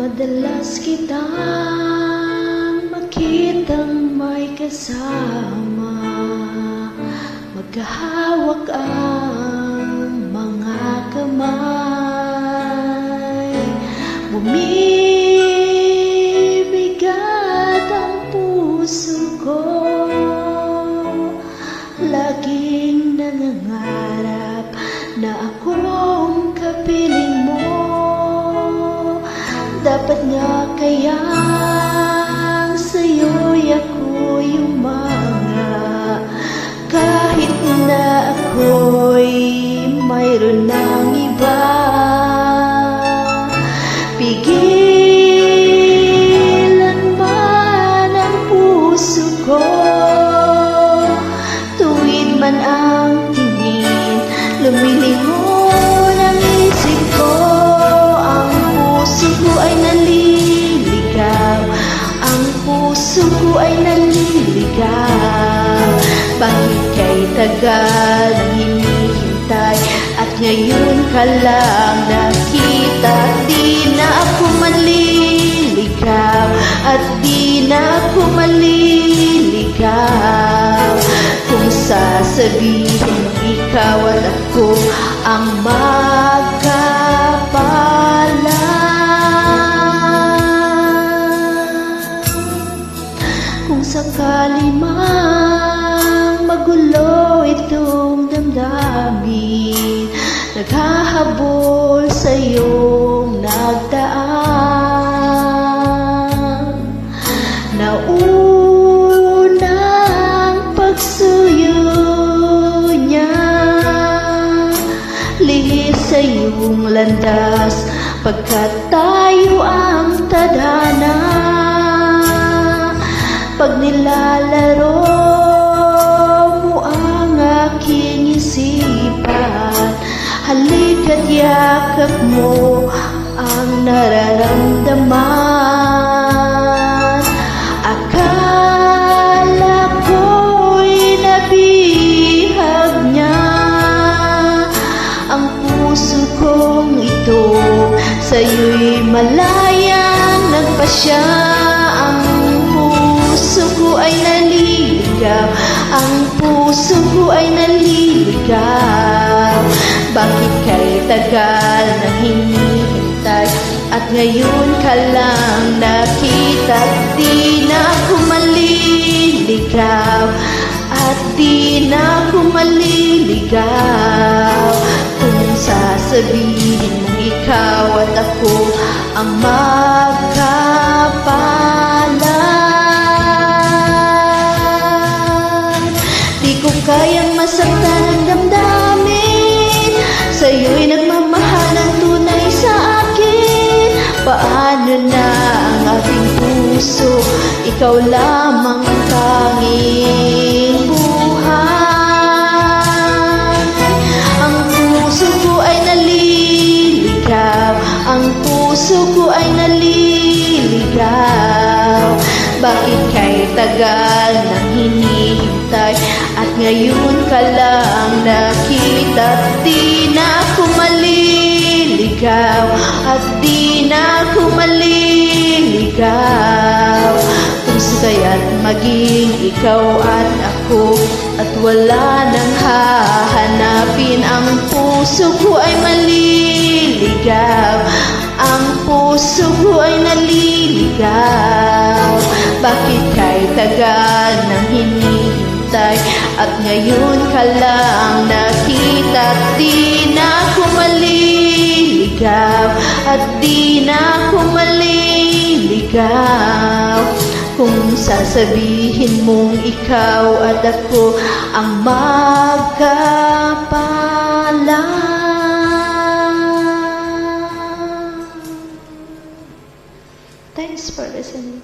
Madalas kitang makitang may kasama, magkahawak ang mga kamay. Bumibigat ang puso ko, laging nangangarap na akong kapiling mo. Dapat nga kayang sa'yo'y ako yumanga, kahit na ako'y mayroon ng iba. Pigilan man ang puso ko, tuwid man ang tingin, lumilingon ang isip ko. Ang puso ko ay naliligaw, ang puso ko ay naliligaw. Bakit kay tagal ang hinihintay, at ngayon ka lang nakita? Di na ako maliligaw, at di na ako maliligaw, kung sasabihin ikaw at ako ang kung sakali mang magulo itong damdamin, naghahabol sa iyong nagdaan. Naunang pagsuyo niya, lihis sa iyong landas, pagkat tayo ang tadhana. Pag nilalaro mo ang aking isipan, halika't yakap mo ang nararamdaman. Akala ko'y nabihag niya ang puso kong ito, sa'yo'y malayang nagpasya. Ang puso ko ay naliligaw, ang puso ko ay naliligaw. Bakit kay tagal na hinihintay, at ngayon ka lang nakita? Di na ako maliligaw, at di na ako maliligaw, kung sasabihin mong ikaw at ako ang magkapalan. Di ko kayang masaktan ang damdamin, sa'yo'y nagmamahal ang tunay sa akin. Paano na ang aking puso, ikaw lamang ang tanging buhay. Ang puso ko ay naliligaw, ang puso ko ay naliligaw. Bakit kay tagal nang hinihintay, at ngayon ka lang nakita? Di na ako maliligaw, at di na ako maliligaw, kung kaya't maging ikaw at ako, at wala nang hahanapin. Ang puso ko ay maliligaw, ang puso ko ay naliligaw. Bakit kay tagal nang hinihintay, at ngayon ka lang nakita? Di na ako maliligaw, at di na ako maliligaw, kung sasabihin mong ikaw at ako ang magkapalan. Thanks for listening.